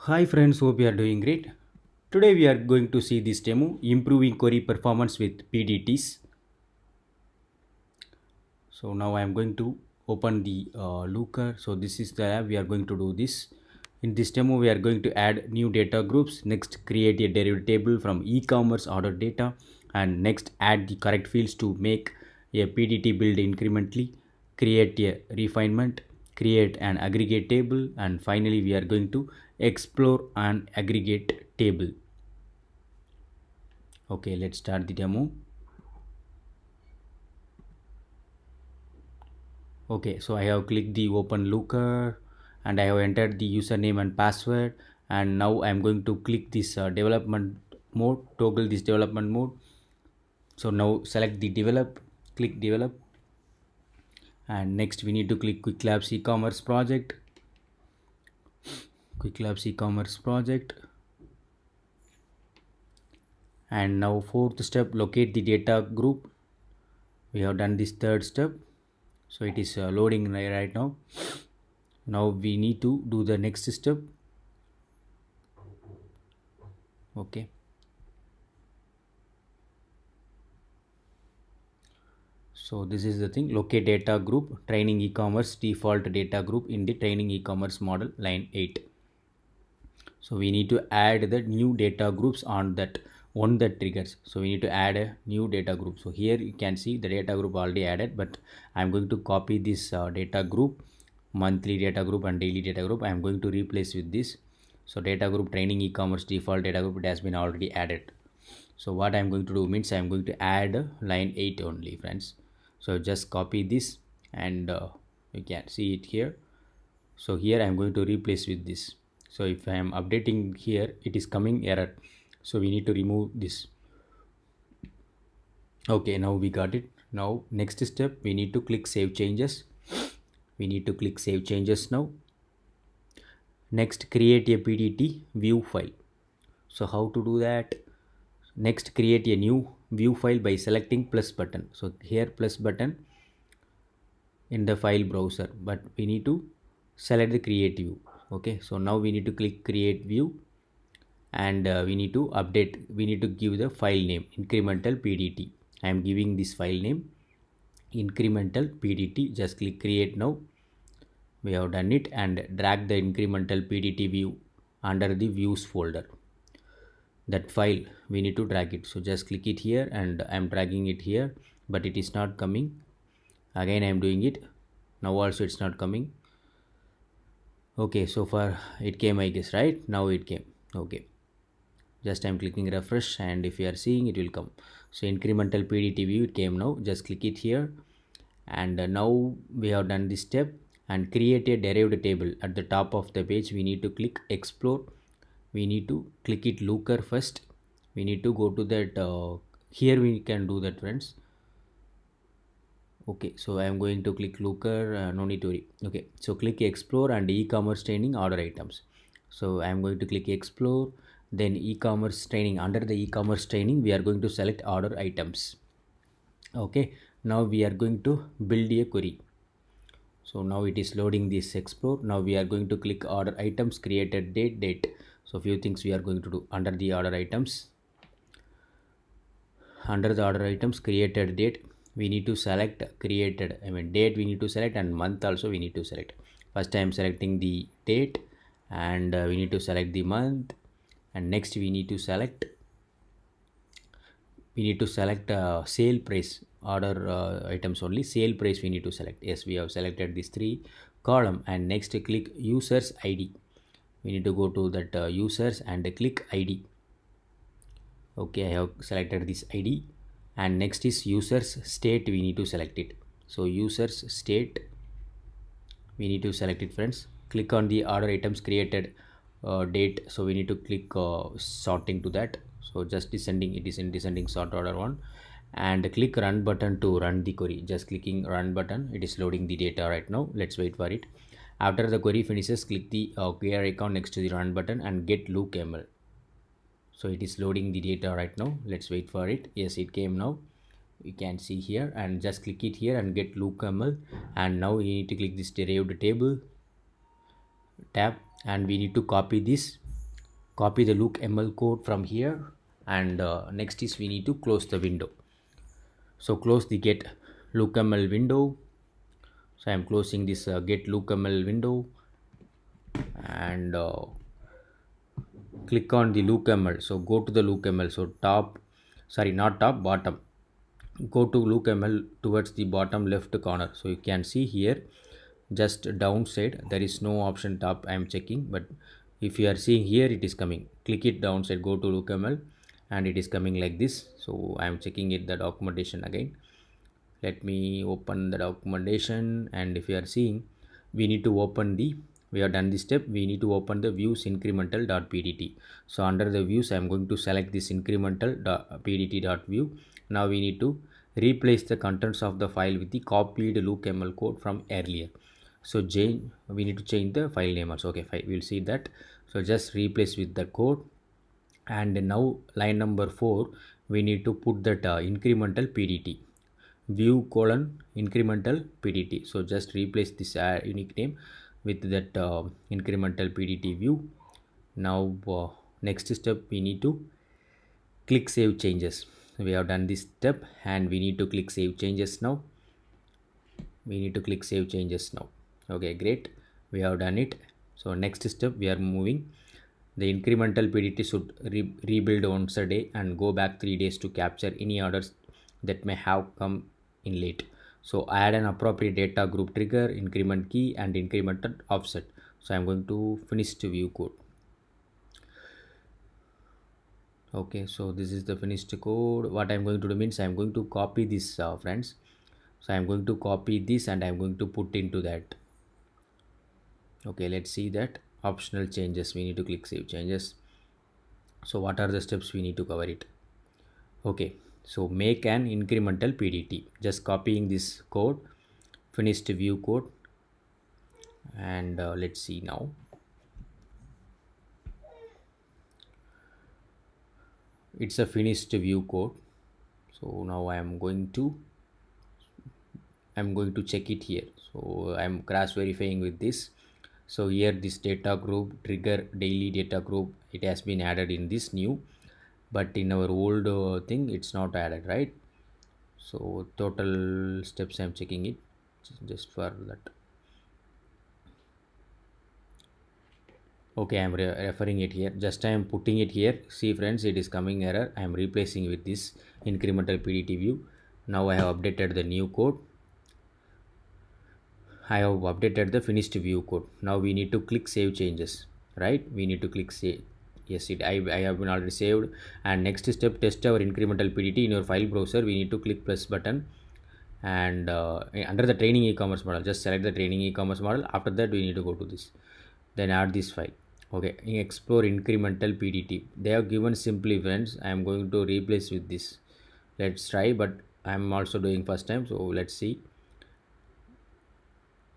Hi friends, hope you are doing great. Today we are going to see this demo improving query performance with PDTs. So now I am going to open the Looker. So this is the app we are going to do this. In this demo we are going to add new data groups. Next create a derived table from e-commerce order data, and next add the correct fields to make a PDT build incrementally, create a refinement, create an aggregate table, and finally we are going to explore an aggregate table. Okay, let's start the demo. Okay, so I have clicked the open looker and I have entered the username and password, and now I am going to click this development mode, toggle this development mode. So now select the develop, click develop, and next we need to click quick labs e-commerce project, quick labs e-commerce project. And now fourth step, locate the data group. We have done this third step, so it is loading right now. Now we need to do the next step. Okay, so this is the thing, locate data group training e-commerce default data group in the training e-commerce model line 8. So we need to add the new data groups on that one that triggers. So we need to add a new data group. So here you can see the data group already added, but I'm going to copy this data group, monthly data group and daily data group. I'm going to replace with this. So data group training e-commerce default data group, it has been already added. So what I'm going to do means I'm going to add line 8 only, friends. So just copy this, and you can see it here. So here I'm going to replace with this. So if I am updating here, it is coming error, so we need to remove this. Okay, now we got it. Now next step, we need to click save changes. We need to click save changes now. Next, create a PDT view file. So how to do that? Next, create a new view file by selecting plus button. So here plus button in the file browser, but we need to select the create view. Okay, so now we need to click create view, and we need to update, we need to give the file name incremental PDT. I am giving this file name incremental PDT. Just click create now. We have done it, and drag the incremental PDT view under the views folder. That file we need to drag it. So just click it here, and I'm dragging it here, but it is not coming. Again I'm doing it. Now also it's not coming. Okay, so far it came, I guess, right? Now it came. Okay, just I'm clicking refresh, and if you are seeing, it will come. So incremental PDT view, it came now. Just click it here, and now we have done this step. And create a derived table at the top of the page. We need to click explore. We need to click it looker first. We need to go to that here we can do that, friends. Okay, so I am going to click looker, no need to worry. Okay, so click explore and e-commerce training order items. So I am going to click explore, then e-commerce training. Under the e-commerce training, we are going to select order items. Okay, now we are going to build a query. So now it is loading this explore. Now we are going to click order items, created date. So few things we are going to do under the order items. Under the order items, created date, we need to select created, date we need to select, and month also we need to select. First I am selecting the date, and we need to select the month, and next we need to select sale price. Order items only, sale price we need to select. Yes, we have selected these three column, and next click users ID. We need to go to that users and click ID. Okay, I have selected this ID, and next is users state. We need to select it. So users state, we need to select it, friends. Click on the order items created date. So we need to click sorting to that. So just descending, it is in descending sort order one, and click run button to run the query. Just clicking run button, it is loading the data right now. Let's wait for it. After the query finishes, click the query icon next to the run button and get lookml. So it is loading the data right now. Let's wait for it. Yes, it came now. You can see here, and just click it here and get lookml. And now we need to click this derived table tab, and we need to copy this copy the lookml code from here, and next is we need to close the window. So close the get lookml window. So I am closing this get lookml window, and click on the lookml. So go to the lookml. So top, sorry, not top, bottom. Go to lookml towards the bottom left corner. So you can see here, just downside there is no option top. I am checking, but if you are seeing here, it is coming. Click it downside, go to lookml, and it is coming like this. So I am checking it, the documentation again. Let me open the documentation, and if you are seeing, we need to open the, we have done this step, we need to open the views incremental.pdt. So under the views, I am going to select this incremental.pdt.view. Now we need to replace the contents of the file with the copied lookml code from earlier. So change, we need to change the file name also. Okay, fine, we'll see that. So just replace with the code, and now line number 4, we need to put that incremental pdt, view colon incremental pdt. So just replace this unique name with that incremental pdt view. Now next step, we need to click save changes. We have done this step, and we need to click save changes now. We need to click save changes now. Okay, great, we have done it. So next step, we are moving. The incremental pdt should rebuild once a day and go back 3 days to capture any orders that may have come in late. So add an appropriate data group trigger, increment key, and incremental offset. So I'm going to finish to view code. Okay, so this is the finished code. What I'm going to do means, I'm going to copy this, friends. So I'm going to copy this, and I'm going to put into that. Okay, let's see that optional changes. We need to click save changes. So what are the steps we need to cover it? Okay, so make an incremental pdt, just copying this code, finished view code, and let's see now. It's a finished view code. So now I'm going to check it here. So I'm cross verifying with this. So here this data group trigger daily data group, it has been added in this new, but in our old thing it's not added, right? So total steps I'm checking it just for that. Okay, I'm referring it here, just I am putting it here. See friends, it is coming error. I am replacing with this incremental pdt view. Now I have updated the new code. I have updated the finished view code. Now we need to click save changes, right? We need to click save. Yes, I have been already saved. And next step, test our incremental pdt in your file browser. We need to click plus button, and under the training e-commerce model, just select the training e-commerce model. After that, we need to go to this, then add this file. Okay, explore incremental pdt, they have given simply friends. I am going to replace with this. Let's try, but I am also doing first time, so let's see.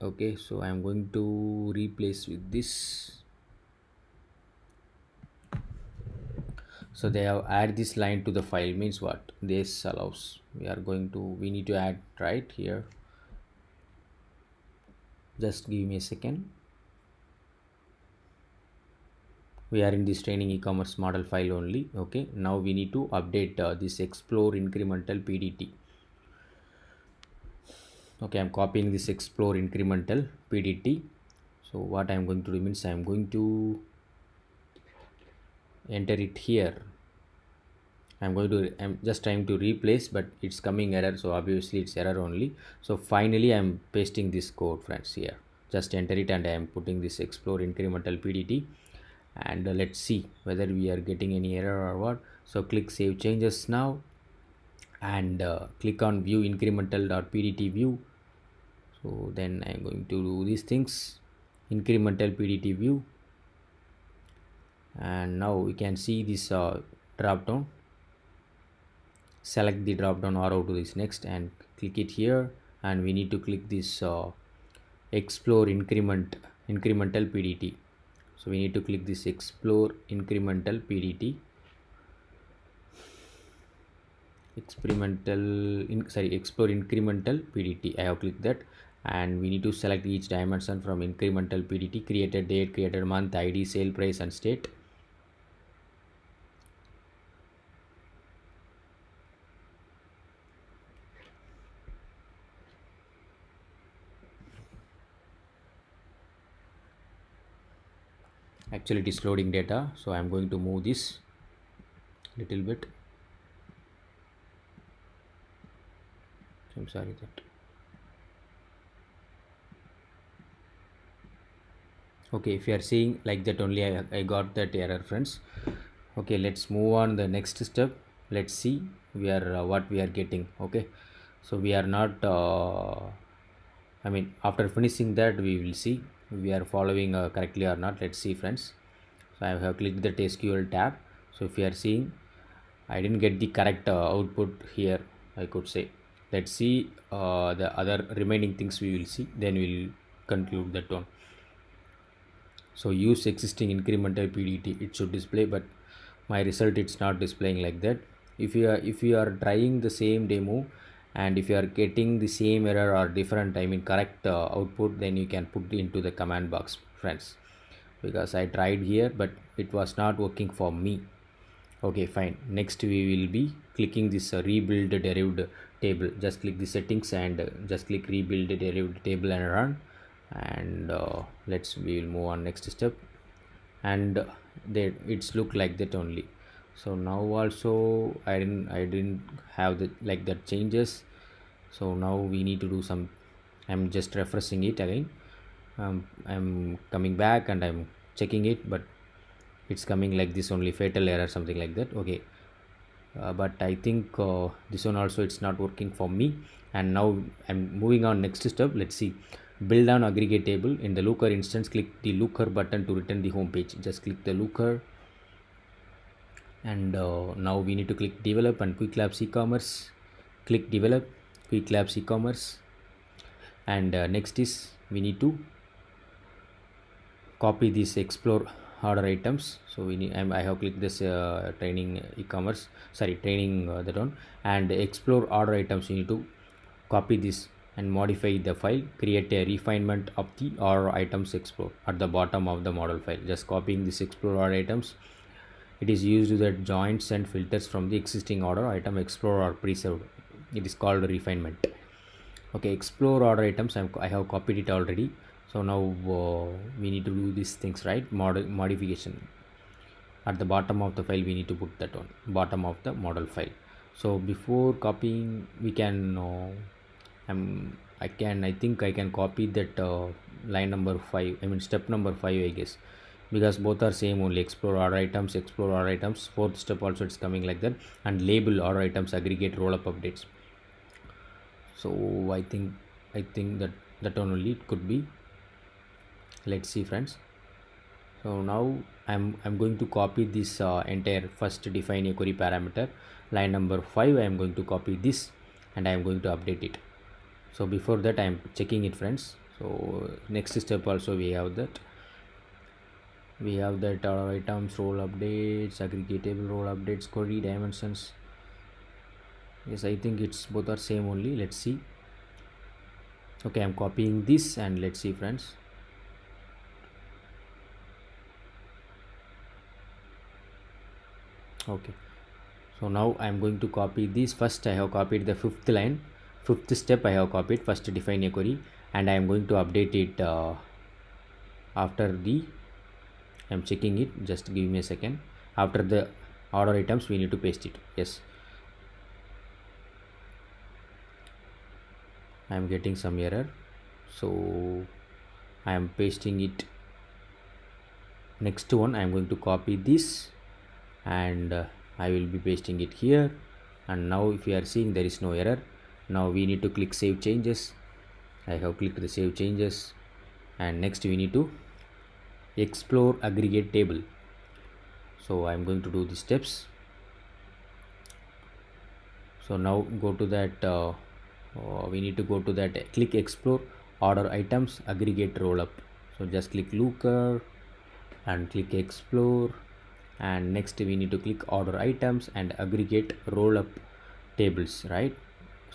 Okay, so I am going to replace with this. So they have add this line to the file, means what this allows. We need to add right here. Just give me a second. We are in this training e-commerce model file only. Okay, now we need to update this explore incremental pdt. Okay, I'm copying this explore incremental pdt. So what I'm going to do means, I'm going to enter it here. I'm just trying to replace, but it's coming error, so obviously it's error only. So finally I'm pasting this code, friends, here. Just enter it, and I am putting this explore incremental pdt, and let's see whether we are getting any error or what. So click save changes now, and click on view incremental.pdt view. So then I'm going to do these things, incremental pdt view, and now we can see this drop down. Select the drop down arrow to this next, and click it here, and we need to click this explore incremental pdt. So we need to click this explore incremental pdt, explore incremental pdt. I have clicked that, and we need to select each dimension from incremental pdt, created date, created month, id, sale price, and state. Actually it is loading data, so I'm going to move this little bit. I'm sorry that. Okay, if you are seeing like that only, I got that error, friends. Okay, let's move on the next step. Let's see we are what we are getting. Okay, so we are not I mean, after finishing that we will see we are following correctly or not. Let's see, friends. So I have clicked the SQL tab. So if you are seeing, I didn't get the correct output here, I could say. Let's see the other remaining things we will see, then we'll conclude that one. So use existing incremental PDT, it should display, but my result it's not displaying like that. If you are trying the same demo, and if you are getting the same error or different, I mean correct output, then you can put into the command box, friends, because I tried here but it was not working for me. Okay, fine. Next we will be clicking this rebuild derived table. Just click the settings and just click rebuild derived table and run. And we will move on next step. And they it's look like that only. So now also I didn't have the like that changes. So now we need to do some. I'm just refreshing it again. I'm coming back and I'm checking it, but it's coming like this only, fatal error, something like that. Okay, but I think this one also it's not working for me. And now I'm moving on next step. Let's see, build an aggregate table. In the looker instance, click the looker button to return the home page. Just click the looker, and now we need to click develop and quick labs e-commerce. Click develop quick labs e-commerce, and next is we need to copy these explore order items. So I have clicked this training e-commerce, sorry, training that one, and explore order items. You need to copy this and modify the file, create a refinement of the order items explore at the bottom of the model file. Just copying this explore order items, it is used that joins and filters from the existing order item explore or preserved. It is called refinement. Okay, explore order items, I have copied it already. So now we need to do these things, right? Modification at the bottom of the file, we need to put that on bottom of the model file. So before copying, we can I think I can copy that line number 5, I mean step number 5, I guess, because both are same only. Explore order items, explore order items, fourth step also it's coming like that. And label order items, aggregate roll up updates. So I think that one only it could be. Let's see, friends. So now I'm going to copy this entire first define a query parameter line number 5. I am going to copy this and I am going to update it. So before that I am checking it, friends. So next step also we have that items role updates, aggregatable role updates, query dimensions. Yes, I think it's both are same only. Let's see. Okay, I'm copying this and let's see, friends. Okay, so now I'm going to copy this. First I have copied the fifth line, fifth step I have copied. First define a query, and I am going to update it after the I'm checking it. Just give me a second. After the order items we need to paste it. Yes, I am getting some error, so I am pasting it. Next one I am going to copy this, and I will be pasting it here. And now if you are seeing, there is no error. Now we need to click save changes. I have clicked the save changes, and next we need to explore aggregate table. So I'm going to do the steps. So now go to that we need to go to that, click explore order items aggregate roll up. So just click looker and click explore, and next we need to click order items and aggregate roll up tables, right?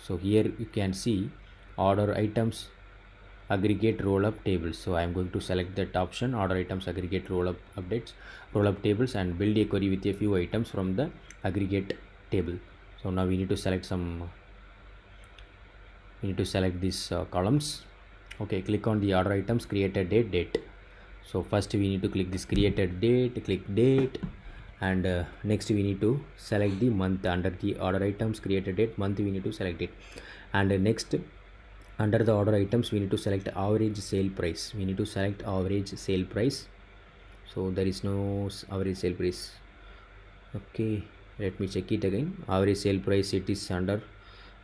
So here you can see order items aggregate roll up tables. So I'm going to select that option, order items aggregate roll up updates, roll up tables, and build a query with a few items from the aggregate table. So now we need to select these columns. Okay, click on the order items, create a date. So first we need to click this created date, click date, and next we need to select the month. Under the order items created date, month we need to select it, and next under the order items we need to select average sale price. We need to select average sale price. So there is no average sale price. Okay, let me check it again. Average sale price, it is under,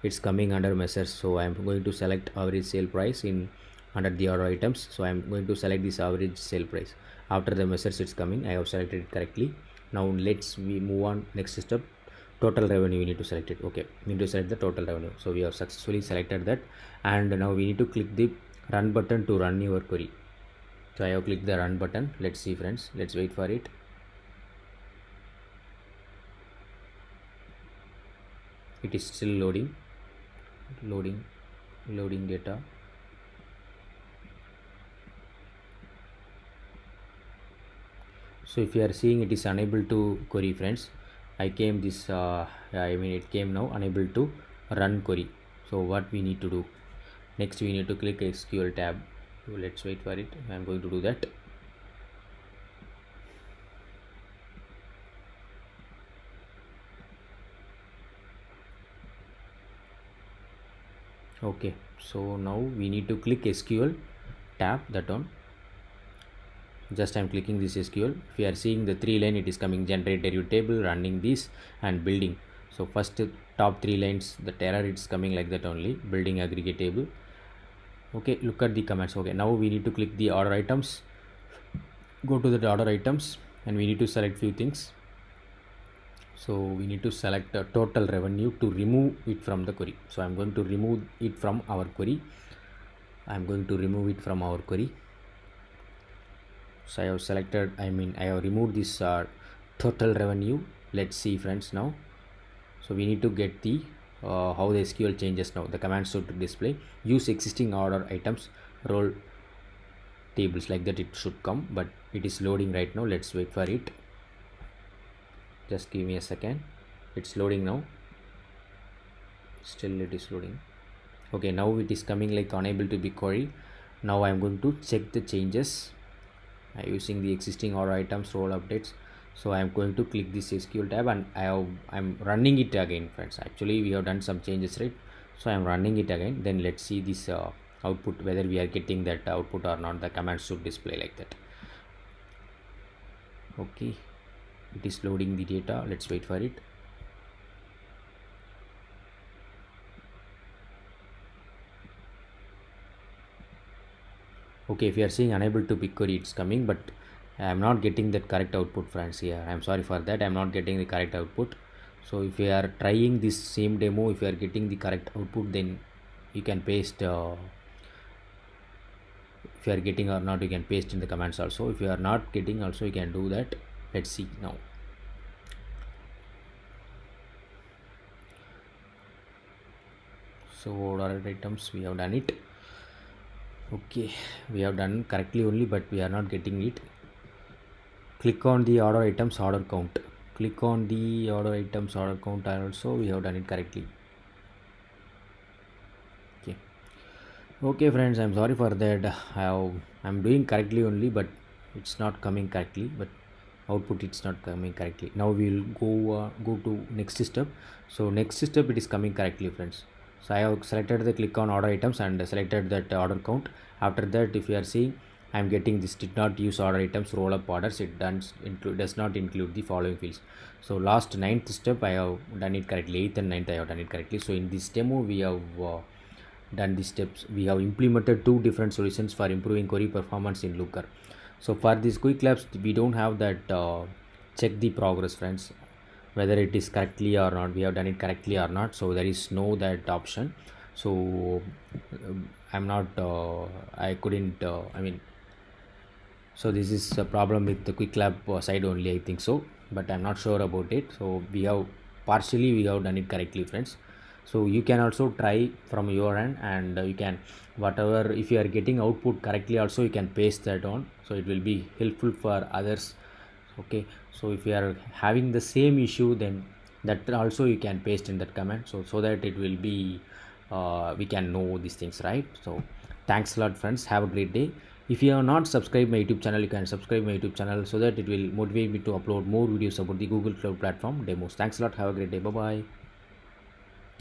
it's coming under measures, so I am going to select average sale price in under the order items. So I am going to select this average sale price. After the measures it's coming, I have selected it correctly. Now let's we move on next step. Total revenue, we need to select it. Okay, we need to select the total revenue. So we have successfully selected that, and now we need to click the run button to run your query. So I have clicked the run button. Let's see friends, let's wait for it. It is still loading data. So if you are seeing it is unable to query friends, I came this it came now unable to run query. So what we need to do next, we need to click SQL tab. So let's wait for it. I'm going to do that. Okay, so now we need to click SQL tab, that one. Just I'm clicking this SQL. If you are seeing the 3 line, it is coming generate derivative table, running this, and building. So first top 3 lines, the error it's coming like that only, building aggregate table. Okay, look at the comments. Okay, now we need to click the order items, go to the order items, and we need to select few things. So we need to select total revenue to remove it from the query. So I'm going to remove it from our query. So I have selected, I have removed this total revenue. Let's see friends now. So we need to get the how the SQL changes now. The command should display use existing order items, roll tables, like that it should come, but it is loading right now. Let's wait for it. Just give me a second. It's loading now. Still it is loading. Okay, now it is coming like unable to be query. Now I'm going to check the changes using the existing order items, role updates. So I'm going to click this SQL tab, and I'm running it again friends. Actually we have done some changes, right? So I'm running it again. Then let's see this output, whether we are getting that output or not. The command should display like that. Okay, it is loading the data. Let's wait for it. Okay, if you are seeing unable to pick query, it's coming, but I am not getting that correct output friends here. I'm sorry for that. I'm not getting the correct output. So if you are trying this same demo, if you are getting the correct output, then you can paste if you are getting or not, you can paste in the comments also. If you are not getting also, you can do that. Let's see now. So order items, we have done it. Okay, we have done correctly only, but we are not getting it. Click on the order items order count. Click on the order items order count, and also we have done it correctly. Okay friends, I'm sorry for that. I'm doing correctly only, but it's not coming correctly, but output it's not coming correctly. Now we'll go to next step. So next step, it is coming correctly friends. So I have selected the click on order items and selected that order count. After that, if you are seeing, I'm getting this did not use order items roll up orders, it does not include the following fields. So last 9th step I have done it correctly, 8th and 9th I have done it correctly. So in this demo we have done these steps. We have implemented 2 different solutions for improving query performance in Looker. So for these quick labs, we don't have that check the progress friends, whether it is correctly or not, we have done it correctly or not. So there is no that option. So I'm not I couldn't so this is a problem with the quick lab side only, I think so, but I'm not sure about it. So we have done it correctly friends. So you can also try from your end, and you can whatever, if you are getting output correctly also, you can paste that on, so it will be helpful for others. Okay, so if you are having the same issue, then that also you can paste in that comment, so that it will be we can know these things, right? So thanks a lot friends, have a great day. If you have not subscribed my YouTube channel, you can subscribe my YouTube channel so that it will motivate me to upload more videos about the Google Cloud Platform demos. Thanks a lot. Have a great day. Bye bye.